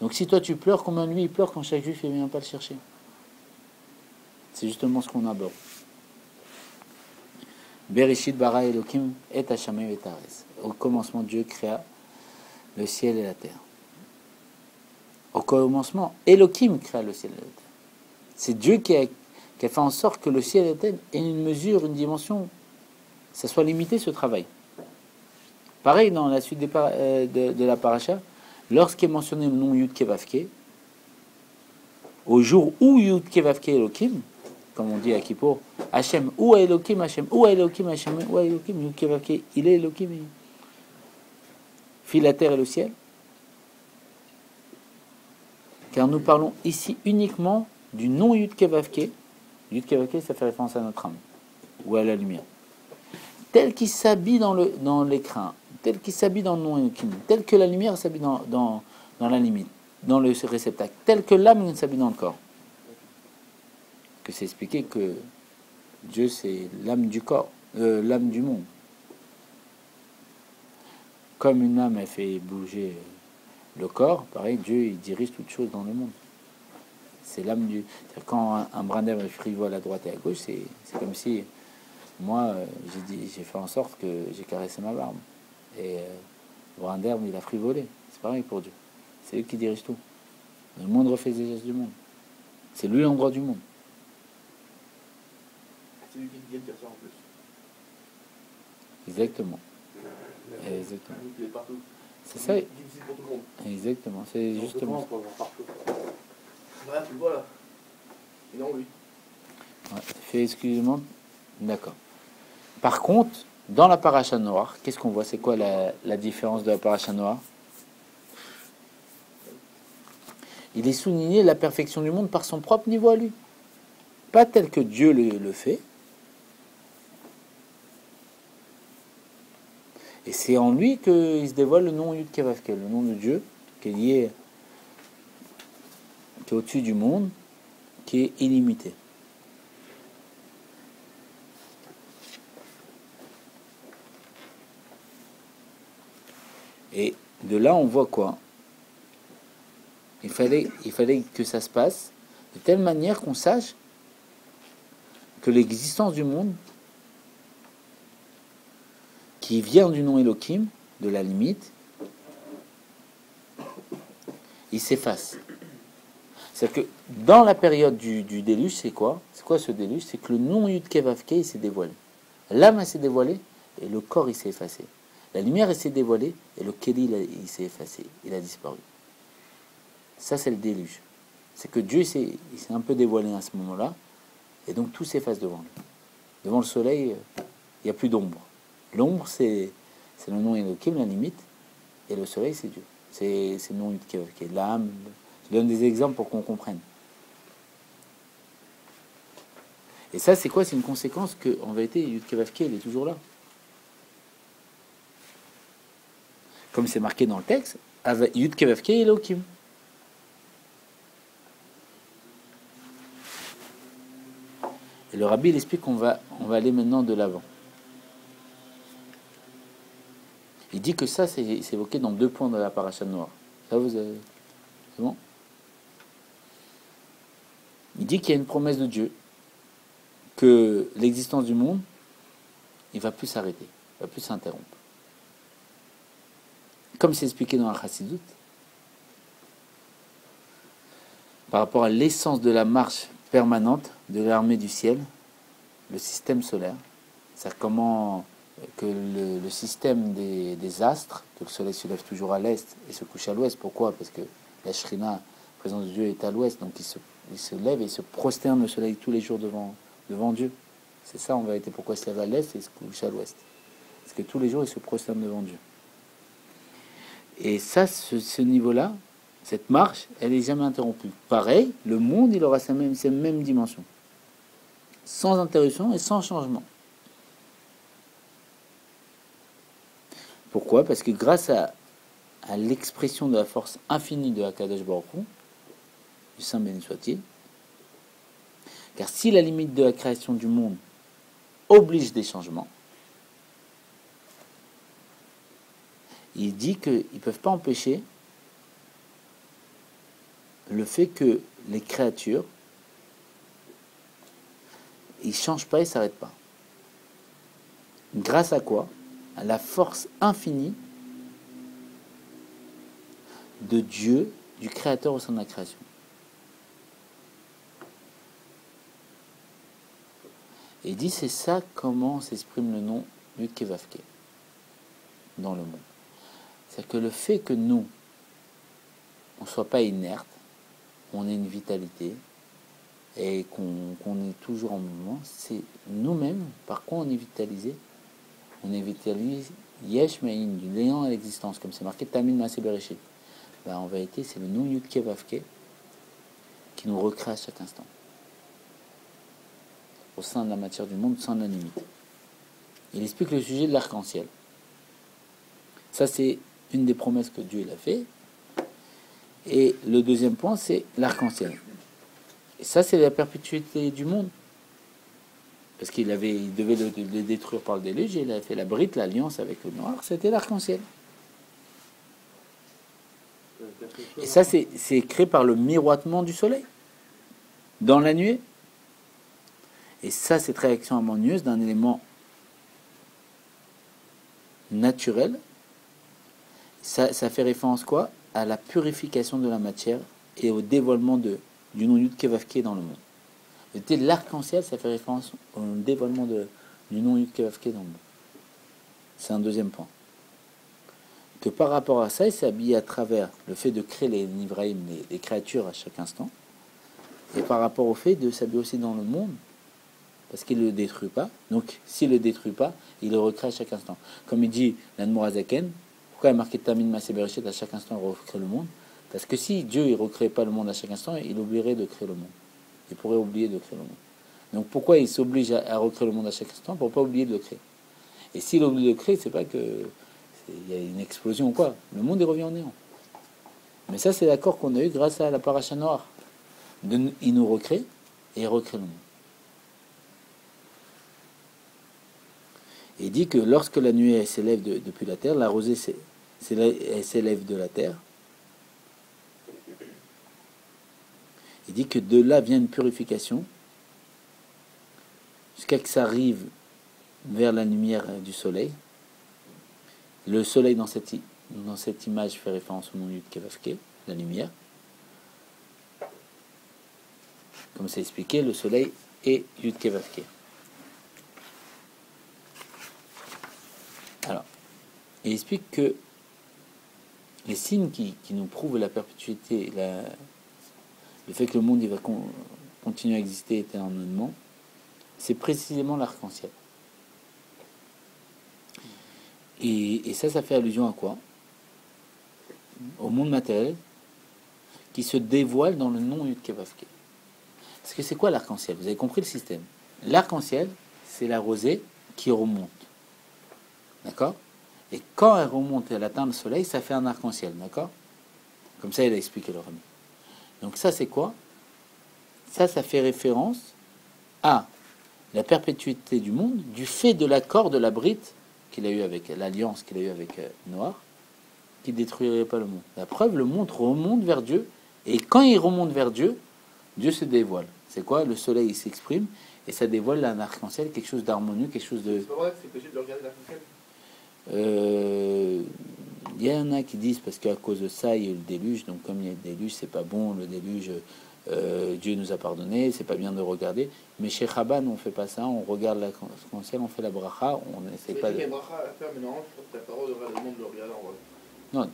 Speaker 1: Donc si toi tu pleures, combien lui il pleure quand chaque juif ne vient pas le chercher? C'est justement ce qu'on aborde. Bereshit bara Elohim et Hashamayim et Haaretz. Au commencement, Dieu créa le ciel et la terre. Au commencement, Elohim créa le ciel et la terre. C'est Dieu qui a fait en sorte que le ciel et la terre aient une mesure, une dimension, ça soit limité ce travail. Pareil dans la suite de la paracha, lorsqu'est mentionné le nom Yud Kevavke, au jour où Yud Kevavke Elohim, comme on dit à Kippour, Hachem, ou Elohim, Hachem, ou Elohim, Hachem, ou Elohim, Yud Kevavke, il est Elohim, fit la terre et le ciel. Car nous parlons ici uniquement du nom Yud Kevavke. Yud Kevavke, ça fait référence à notre âme, ou à la lumière. Tel qu'il s'habille dans l'écrin, tel qu'il s'habille dans le nom Elohim, tel que la lumière s'habille dans la limite, dans le réceptacle, tel que l'âme s'habille dans le corps. Que c'est expliqué que Dieu c'est l'âme du corps, l'âme du monde. Comme une âme elle fait bouger le corps, pareil, Dieu il dirige toutes choses dans le monde. C'est l'âme du. Quand un brin d'herbe frivole à droite et à gauche, c'est comme si moi j'ai fait en sorte que j'ai caressé ma barbe. Et le brin d'herbe il a frivolé. C'est pareil pour Dieu. C'est lui qui dirige tout. Le monde refait les gestes du monde. C'est lui l'endroit du monde.
Speaker 2: C'est lui qui vient de faire ça en plus.
Speaker 1: Exactement. Exactement.
Speaker 2: Il est partout.
Speaker 1: C'est ça.
Speaker 2: Il est difficile pour tout le monde.
Speaker 1: Exactement. C'est justement ça.
Speaker 2: Voilà, tu le vois là. Et non, lui.
Speaker 1: Ouais, fait exclusivement. D'accord. Par contre, dans la paracha noire, qu'est-ce qu'on voit? C'est quoi la différence de la paracha noire? Il est souligné la perfection du monde par son propre niveau à lui. Pas tel que Dieu le fait. Et c'est en lui qu'il se dévoile le nom Yud Kevavke, le nom de Dieu, qui est lié, qui est au-dessus du monde, qui est illimité. Et de là, on voit quoi? Il fallait que ça se passe de telle manière qu'on sache que l'existence du monde, qui vient du nom Elohim, de la limite, il s'efface. C'est-à-dire que dans la période du déluge, c'est quoi? C'est quoi ce déluge? C'est que le nom Yud Kevavke, il s'est dévoilé. L'âme, elle s'est dévoilée, et le corps, il s'est effacé. La lumière, elle s'est dévoilée, et le Keli, il s'est effacé. Il a disparu. Ça, c'est le déluge. C'est que Dieu, il s'est un peu dévoilé à ce moment-là, et donc tout s'efface devant lui. Devant le soleil, il n'y a plus d'ombre. L'ombre, c'est le nom Elohim, la limite, et le soleil, c'est Dieu. C'est le nom qui est l'âme. Je donne des exemples pour qu'on comprenne. Et ça, c'est quoi? C'est une conséquence que, en vérité, Yud Kei Vav Kei, il est toujours là. Comme c'est marqué dans le texte, Yud Kei Vav Kei Elohim. Et le rabbi, il explique qu'on va aller maintenant de l'avant. Il dit que ça, c'est évoqué dans 2 points de la paracha noire. Ça, vous avez... C'est bon? Il dit qu'il y a une promesse de Dieu, que l'existence du monde, il ne va plus s'arrêter, il ne va plus s'interrompre. Comme c'est expliqué dans la Chassidut, par rapport à l'essence de la marche permanente de l'armée du ciel, le système solaire, c'est-à-dire comment que le système des astres, que le soleil se lève toujours à l'est et se couche à l'ouest. Pourquoi? Parce que la Shrina, la présence de Dieu, est à l'ouest, donc il se lève et il se prosterne le soleil tous les jours devant Dieu. C'est ça en vérité pourquoi il se lève à l'est et il se couche à l'ouest. Parce que tous les jours il se prosterne devant Dieu. Et ça, ce niveau-là, cette marche, elle n'est jamais interrompue. Pareil, le monde, il aura ces mêmes dimensions. Sans interruption et sans changement. Pourquoi? Parce que grâce à l'expression de la force infinie de Akadosh Baruch Hu, du Saint béni soit-il, car si la limite de la création du monde oblige des changements, il dit qu'ils ne peuvent pas empêcher le fait que les créatures, ils ne changent pas et ne s'arrêtent pas. Grâce à quoi? À la force infinie de Dieu, du Créateur au sein de la création. Et il dit, c'est ça comment s'exprime le nom Yud Kei Vav Kei dans le monde. C'est-à-dire que le fait que nous, on ne soit pas inerte, on ait une vitalité, et qu'on est toujours en mouvement, c'est nous-mêmes, par quoi on est vitalisé? On est vitalisé Yesh Me'in, du néant à l'existence, comme c'est marqué Tamid Maaseh Bereshit. Ben, en vérité, c'est le nom Yud Kei Vav Kei qui nous recrée à chaque instant. Au sein de la matière du monde, sans la limite. Il explique le sujet de l'arc-en-ciel. Ça, c'est une des promesses que Dieu a fait. Et le deuxième point, c'est l'arc-en-ciel. Et ça, c'est la perpétuité du monde. Parce qu'il devait le détruire par le déluge, et il a fait la brite, l'alliance avec le noir, c'était l'arc-en-ciel. Et ça, c'est créé par le miroitement du soleil, dans la nuée. Et ça, cette réaction harmonieuse d'un élément naturel, ça fait référence quoi? À la purification de la matière et au dévoilement du nom Yud Kei Vav Kei dans le monde. L'arc-en-ciel, ça fait référence au dévoilement du nom Yud Kei Vav Kei dans le monde. C'est un deuxième point. Que par rapport à ça, il s'habille à travers le fait de créer les Nivraïm, les créatures à chaque instant, et par rapport au fait de s'habiller aussi dans le monde, parce qu'il ne le détruit pas. Donc, s'il ne le détruit pas, il le recrée à chaque instant. Comme il dit l'Admour Hazaken, pourquoi il a marqué Tamid Maaseh Bereshit, à chaque instant il recrée le monde? Parce que si Dieu ne recrée pas le monde à chaque instant, il oublierait de créer le monde. Il pourrait oublier de créer le monde. Donc pourquoi il s'oblige à recréer le monde à chaque instant? Pour ne pas oublier de le créer. Et s'il oublie de le créer, c'est pas que il y a une explosion ou quoi. Le monde est revenu en néant. Mais ça, c'est l'accord qu'on a eu grâce à la paracha noire. Il nous recrée et il recrée le monde. Et il dit que lorsque la nuée s'élève depuis la terre, la rosée s'élève de la terre. Il dit que de là vient une purification jusqu'à ce que ça arrive vers la lumière du soleil. Le soleil dans cette image fait référence au nom Yud Kei Vav Kei, la lumière. Comme c'est expliqué, le soleil est Yud Kei Vav Kei. Alors, il explique que les signes qui nous prouvent la perpétuité, le fait que le monde il va continuer à exister éternellement, c'est précisément l'arc-en-ciel. Et ça fait allusion à quoi? Au monde matériel qui se dévoile dans le nom Yud Kei Vav Kei. Parce que c'est quoi l'arc-en-ciel? Vous avez compris le système. l'arc-en-ciel, c'est la rosée qui remonte. D'accord? Et quand elle remonte et elle atteint le soleil, ça fait un arc-en-ciel. D'accord? Comme ça, il a expliqué le Rami. Donc ça, c'est quoi? Ça fait référence à la perpétuité du monde du fait de l'accord de la Brite qu'il a eu avec l'alliance qu'il a eu avec Noah, qui détruirait pas le monde. La preuve, le monde remonte vers Dieu, et quand il remonte vers Dieu, Dieu se dévoile. C'est quoi? Le soleil il s'exprime et ça dévoile un arc-en-ciel, quelque chose d'harmonieux, quelque chose de.
Speaker 2: C'est pas vrai que c'est péché de le regarder l'arc-en-ciel.
Speaker 1: Il y en a qui disent parce qu'à cause de ça il y a eu le déluge, donc comme il y a le déluge, c'est pas bon, le déluge, Dieu nous a pardonné, c'est pas bien de regarder. Mais chez Chaban, on fait pas ça, on regarde l'arc-en-ciel, on fait la bracha, on n'essaie pas de.
Speaker 2: Il y a une bracha à faire, mais non, je crois que t'as pas le droit de regarder le monde de le regarder en vrai.
Speaker 1: Non,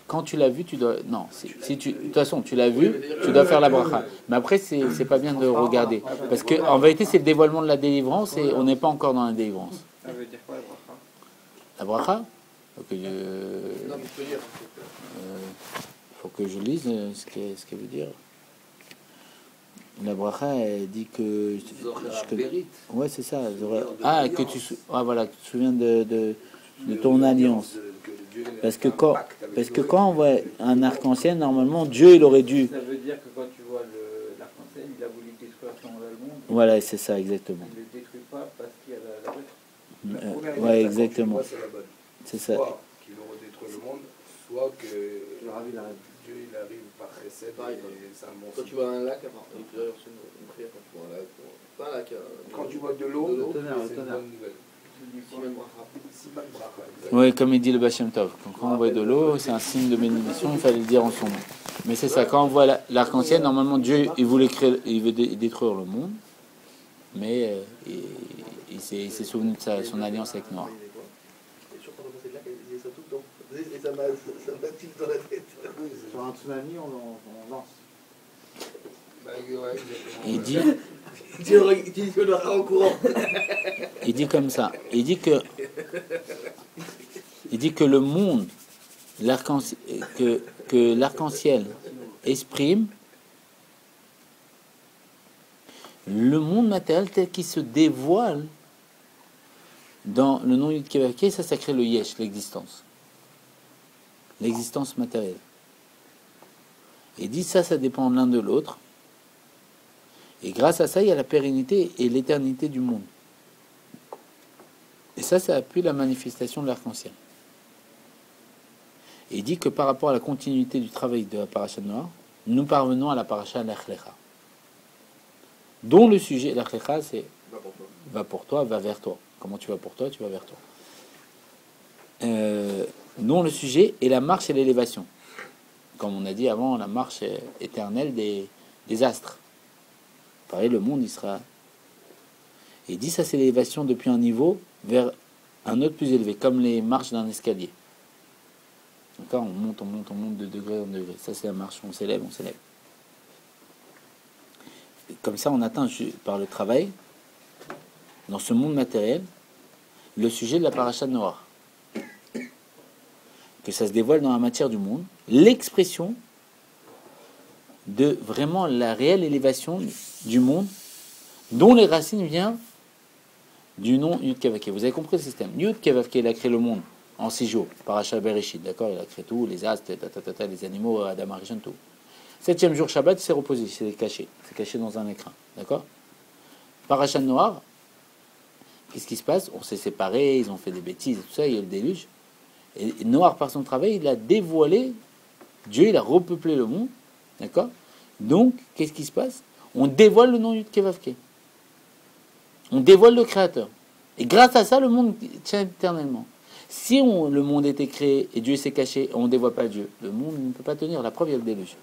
Speaker 1: quand tu l'as vu, tu dois. Non, si tu, de toute façon, tu l'as vu, tu dois faire la bracha. Mais après, c'est pas bien de regarder. Parce que en vérité, c'est le dévoilement de la délivrance et on n'est pas encore dans la délivrance.
Speaker 3: Ça veut dire quoi la bracha?
Speaker 1: La bracha?
Speaker 2: Non, mais je peux dire.
Speaker 1: Faut que je lise ce qu'elle veut dire. La bracha, elle dit que. Ouais, c'est ça. Ah, que tu. Ah, voilà, que tu te souviens de ton alliance. Parce que quand on voit un arc-en-ciel, normalement, Dieu, il aurait dû.
Speaker 3: Ça veut dire que quand tu vois l'arc-en-ciel, il a voulu détruire son monde.
Speaker 1: Voilà, c'est ça, exactement.
Speaker 3: Il ne le détruit pas parce qu'il y a la brèche.
Speaker 1: Ouais, exactement. C'est ça.
Speaker 5: Soit qu'il aurait détruit le monde, soit que Dieu il arrive par Chesed et ça monte.
Speaker 2: Quand tu vois un lac, enfin, une prière quand tu vois un lac. Pas un lac.
Speaker 5: Quand tu vois de l'eau, c'est une bonne nouvelle.
Speaker 1: Oui, comme il dit le Bachem Tov, quand on voit de l'eau, c'est un signe de bénédiction, il fallait le dire en son nom. Mais c'est ça, quand on voit l'arc-en-ciel, normalement Dieu, il veut détruire le monde, mais il s'est souvenu de son alliance avec Noah.
Speaker 2: Et sur quand on passait le lac, il disait ça tout le temps. Et ça m'a tilté dans la tête.
Speaker 4: Sur un tsunami, on lance.
Speaker 1: Il dit...
Speaker 2: Tu dois rentrer en courant.
Speaker 1: Il dit comme ça. Il dit que le monde, que l'arc-en-ciel exprime le monde matériel tel qu'il se dévoile dans le nom Yud Kei Vav Kei, ça crée le yesh, l'existence matérielle. Il dit ça dépend l'un de l'autre. Et grâce à ça, il y a la pérennité et l'éternité du monde. Et ça appuie la manifestation de l'arc-en-ciel. Et il dit que par rapport à la continuité du travail de la paracha noire, nous parvenons à la paracha Lech Lecha, dont le sujet, Lech Lecha, c'est va pour toi, va vers toi. Comment tu vas pour toi, tu vas vers toi. Dont le sujet est la marche et l'élévation. Comme on a dit avant, la marche éternelle des astres. Pareil, le monde, il sera... Et il dit ça, c'est l'élévation depuis un niveau vers un autre plus élevé, comme les marches d'un escalier. D'accord, on monte de degré en degré. Ça, c'est la marche, on s'élève. Et comme ça, on atteint par le travail, dans ce monde matériel, le sujet de la paracha de Noach. Que ça se dévoile dans la matière du monde, l'expression de vraiment la réelle élévation du monde, dont les racines viennent du nom Yud Kei Vav Kei. Vous avez compris le système. Yud Kei Vav Kei, il a créé le monde en 6 jours, Parashat Bereshit, d'accord? Il a créé tout, les astres, les animaux, Adam Arishon, tout. 7e jour Shabbat, il s'est reposé, c'est caché dans un écrin, d'accord? Parashat Noir, qu'est-ce qui se passe? On s'est séparés, ils ont fait des bêtises, tout ça, il y a le déluge. Et Noir, par son travail, il a dévoilé Dieu, il a repeuplé le monde, d'accord? Donc, qu'est-ce qui se passe? On dévoile le nom Yud Kei Vav Kei. On dévoile le Créateur. Et grâce à ça, le monde tient éternellement. Si le monde était créé et Dieu s'est caché, on ne dévoile pas Dieu, le monde ne peut pas tenir. La preuve, il y a le déluge.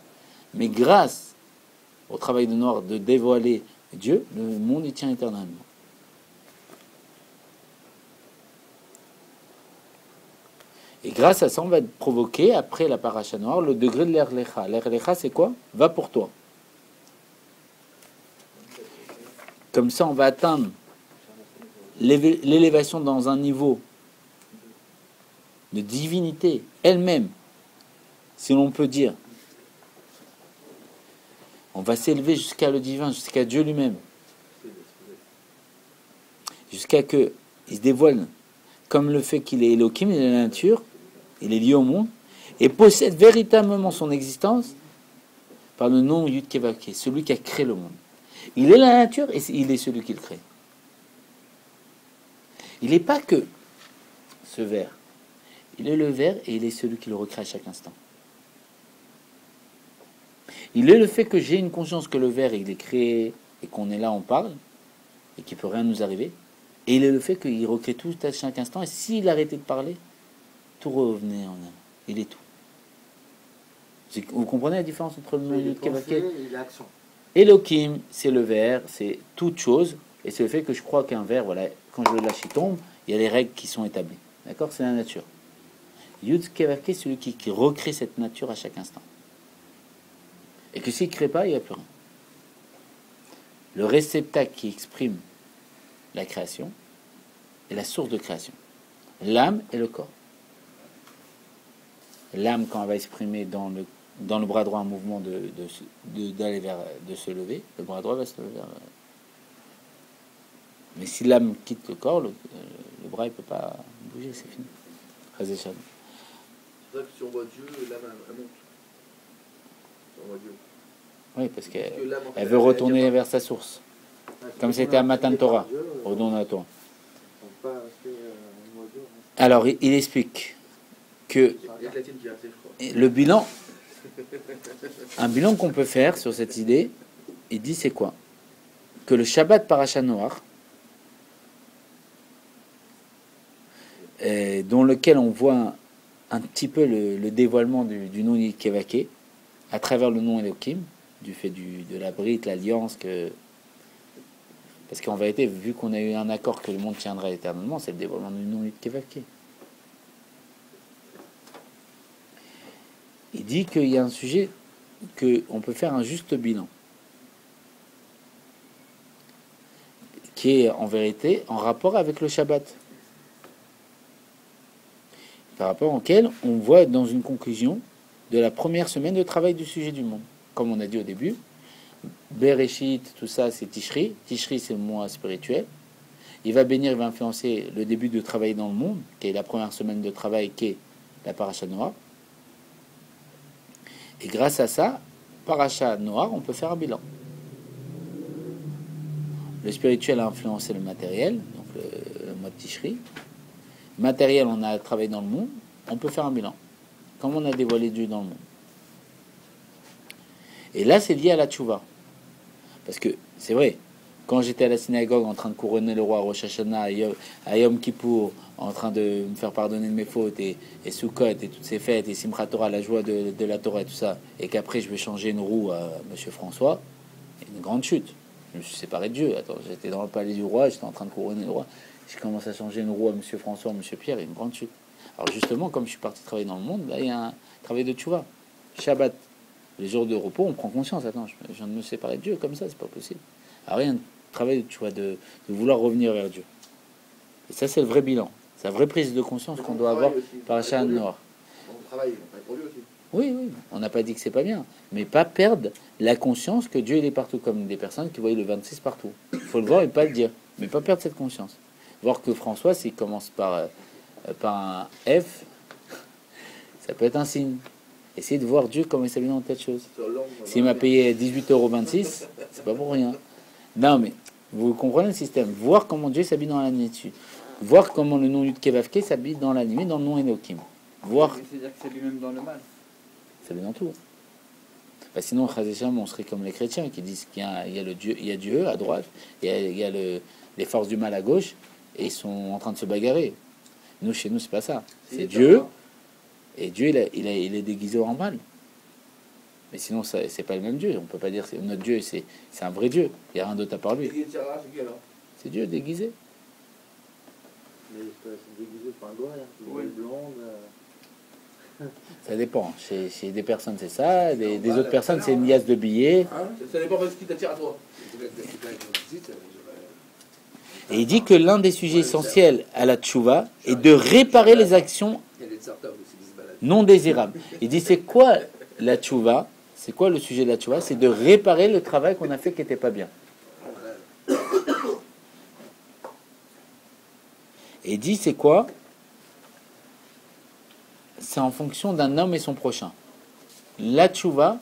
Speaker 1: Mais grâce au travail de Noir de dévoiler Dieu, le monde il tient éternellement. Et grâce à ça, on va provoquer, après la paracha noire, le degré de l'Er Lecha. L'Er Lecha, c'est quoi? Va pour toi. Comme ça, on va atteindre l'élévation dans un niveau de divinité elle-même, si l'on peut dire. On va s'élever jusqu'à le divin, jusqu'à Dieu lui-même. jusqu'à que il se dévoile comme le fait qu'il est Elohim, il est la nature, il est lié au monde, et possède véritablement son existence par le nom Yud Kevake, celui qui a créé le monde. Il est la nature et il est celui qui le crée. Il n'est pas que ce verre. Il est le verre et il est celui qui le recrée à chaque instant. Il est le fait que j'ai une conscience que le verre il est créé et qu'on est là, on parle, et qu'il ne peut rien nous arriver. Et il est le fait qu'il recrée tout à chaque instant, et s'il arrêtait de parler, tout revenait en un. Il est tout. Vous comprenez la différence entre le nom Yud Kevake
Speaker 4: et l'action.
Speaker 1: Elohim, c'est le verre, c'est toute chose, et c'est le fait que je crois qu'un verre, voilà, quand je le lâche, il tombe, il y a les règles qui sont établies. D'accord? C'est la nature. Yud Kevake, c'est celui qui recrée cette nature à chaque instant. Et que s'il ne crée pas, il n'y a plus rien. Le réceptacle qui exprime la création est la source de création. L'âme et le corps. L'âme, quand elle va exprimer dans le bras droit un mouvement d'aller vers, de se lever, le bras droit va se lever vers. Mais si l'âme quitte le corps, le bras ne peut pas bouger, c'est fini.
Speaker 2: C'est pour ça que si on voit Dieu, l'âme elle monte. Si on voit Dieu.
Speaker 1: Oui, parce qu'elle
Speaker 2: Parce que l'âme, en fait,
Speaker 1: elle veut retourner
Speaker 2: elle-
Speaker 1: vers sa source. Comme c'était à Matan Torah, au don de la Torah. Alors, il explique que
Speaker 2: Il y a que la tienne qui a fait, je crois.
Speaker 1: le bilan, un bilan qu'on peut faire sur cette idée, il dit c'est quoi? Que le Shabbat Parashat Noach, dans lequel on voit un petit peu le dévoilement du nom Yud Kevake, à travers le nom Elohim, du fait de la brite, l'alliance, parce qu'en vérité, vu qu'on a eu un accord que le monde tiendra éternellement, c'est le dévoilement du nom Yud Kevake. Il dit qu'il y a un sujet qu'on peut faire un juste bilan, qui est en vérité en rapport avec le Shabbat, par rapport auquel on voit dans une conclusion de la première semaine de travail du sujet du monde. Comme on a dit au début, Bereshit, tout ça c'est Tishri. Tishri c'est le mois spirituel. Il va bénir, il va influencer le début de travail dans le monde, qui est la première semaine de travail, qui est la Parashat Noach. Et grâce à ça, Parashat Noach, on peut faire un bilan. Le spirituel a influencé le matériel, donc le mois de Tishri. Matériel, on a travaillé dans le monde, on peut faire un bilan. Comme on a dévoilé Dieu dans le monde. Et là, c'est lié à la tchouva. Parce que, c'est vrai, quand j'étais à la synagogue en train de couronner le roi Rosh Hashanah, à Yom Kippour, en train de me faire pardonner de mes fautes, et Sukkot, et toutes ces fêtes, et Simchat Torah, la joie de la Torah, et tout ça, et qu'après je vais changer une roue à Monsieur François, une grande chute. Je me suis séparé de Dieu. Attends, j'étais dans le palais du roi, j'étais en train de couronner le roi. Je commence à changer une roue à Monsieur François, Monsieur Pierre, et une grande chute. Alors justement, comme je suis parti travailler dans le monde, là il y a un travail de tchouva. Shabbat, les jours de repos, on prend conscience. Attends, je viens de me séparer de Dieu comme ça, c'est pas possible. Alors il y a un travail de tchouva, de vouloir revenir vers Dieu. Et ça, c'est le vrai bilan. C'est la vraie prise de conscience qu'on doit avoir par Parashat Noach.
Speaker 2: On travaille pour lui aussi.
Speaker 1: Oui, on n'a pas dit que c'est pas bien, mais pas perdre la conscience que Dieu il est partout, comme des personnes qui voient le 26 partout. Il faut le voir et pas le dire, mais pas perdre cette conscience. Voir que François, s'il commence par un F, ça peut être un signe. Essayez de voir Dieu comment il s'habille dans telle chose. S'il m'a payé 18,26 €, c'est pas pour rien. Non, mais vous comprenez le système. Voir comment Dieu s'habille dans la nuit dessus. Voir comment le nom Yud Kevavke s'habille dans la nuit, dans le nom Elohim. Voir.
Speaker 6: C'est-à-dire que c'est lui-même dans le mal.
Speaker 1: Ça vient dans tout. Bah sinon, on serait comme les chrétiens qui disent qu'il y a le Dieu, il y a Dieu à droite, il y a les forces du mal à gauche, et ils sont en train de se bagarrer. Nous, chez nous, c'est pas ça. C'est Dieu, et Dieu, il est déguisé en mal. Mais sinon, c'est pas le même Dieu. On peut pas dire que notre Dieu, c'est un vrai Dieu. Il n'y a rien d'autre à part lui. C'est Dieu déguisé.
Speaker 4: Mais c'est déguisé par un goy,
Speaker 6: Oui.
Speaker 4: blonde.
Speaker 1: Ça dépend. Chez des personnes, c'est ça. Des autres personnes, c'est une liasse de billets.
Speaker 2: Ça dépend de ce qui t'attire à toi.
Speaker 1: Et il dit que l'un des sujets essentiels à la tchouva est de réparer les actions
Speaker 5: Il y a des startups aussi qui se baladent.
Speaker 1: non désirables. Il dit c'est quoi la tchouva? C'est quoi le sujet de la tchouva? C'est de réparer le travail qu'on a fait qui n'était pas bien. Et dit, c'est quoi? C'est en fonction d'un homme et son prochain. La tchouva,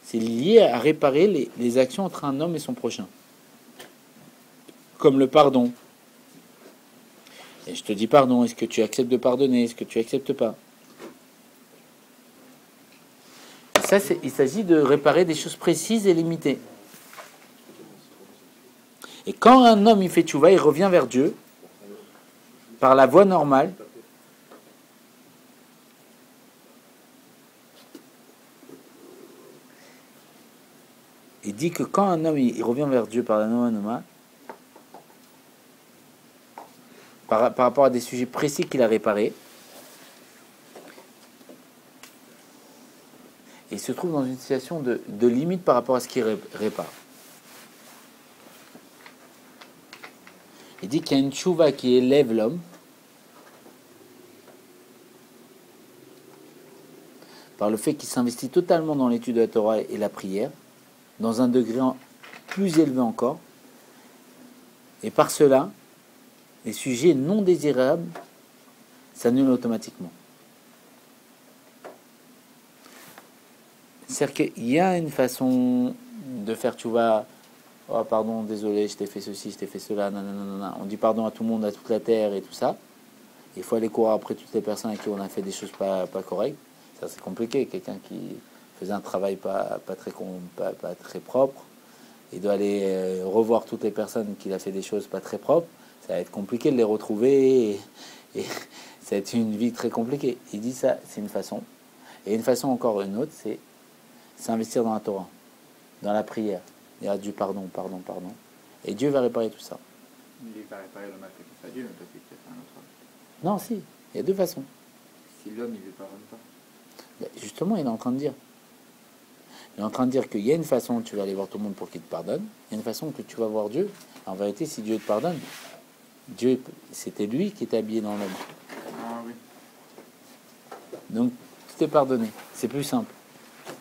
Speaker 1: c'est lié à réparer les actions entre un homme et son prochain. Comme le pardon. Et je te dis pardon, est-ce que tu acceptes de pardonner? Est-ce que tu acceptes pas? Et ça, il s'agit de réparer des choses précises et limitées. Et quand un homme il fait tchouva, il revient vers Dieu par la voie normale. Il dit que quand un homme il revient vers Dieu par la Noa, par rapport à des sujets précis qu'il a réparés, il se trouve dans une situation de limite par rapport à ce qu'il répare. Il dit qu'il y a une tchouva qui élève l'homme par le fait qu'il s'investit totalement dans l'étude de la Torah et la prière, dans un degré plus élevé encore, et par cela, les sujets non désirables s'annulent automatiquement. C'est-à-dire qu'il y a une façon de faire tchouva. Oh pardon, désolé, je t'ai fait ceci, je t'ai fait cela, nanana. On dit pardon à tout le monde, à toute la terre et tout ça. Il faut aller courir après toutes les personnes à qui on a fait des choses pas correctes. Ça c'est compliqué. Quelqu'un qui faisait un travail pas très propre, il doit aller revoir toutes les personnes qui a fait des choses pas très propres. Ça va être compliqué de les retrouver et ça va être une vie très compliquée. Il dit ça, c'est une façon. Et une façon encore une autre, c'est s'investir dans la Torah, dans la prière. Il y a du pardon. Et Dieu va réparer tout ça.
Speaker 6: Il va réparer le mal que tu fais à Dieu, mais peut-être qu'il fait un autre homme.
Speaker 1: Non, si, il y a deux façons.
Speaker 6: Si l'homme, il ne pardonne pas.
Speaker 1: Justement, il est en train de dire. Il est en train de dire qu'il y a une façon où tu vas aller voir tout le monde pour qu'il te pardonne. Il y a une façon que tu vas voir Dieu. En vérité, si Dieu te pardonne, Dieu, c'était lui qui était habillé dans l'homme.
Speaker 6: Ah oui.
Speaker 1: Donc, tout est pardonné. C'est plus simple.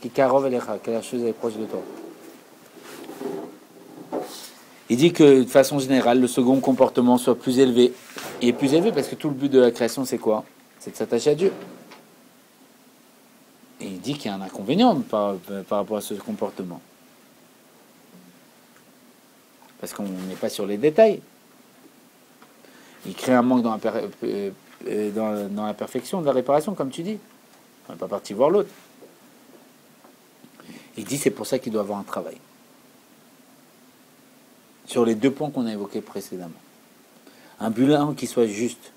Speaker 1: Kikarov elecha, que la chose est proche de toi. Il dit que, de façon générale, le second comportement soit plus élevé. Il est plus élevé parce que tout le but de la création, c'est quoi? C'est de s'attacher à Dieu. Et il dit qu'il y a un inconvénient par rapport à ce comportement. Parce qu'on n'est pas sur les détails. Il crée un manque dans la perfection de la réparation, comme tu dis. On n'est pas parti voir l'autre. Il dit c'est pour ça qu'il doit avoir un travail. Sur les deux points qu'on a évoqués précédemment. Un bilan qui soit juste.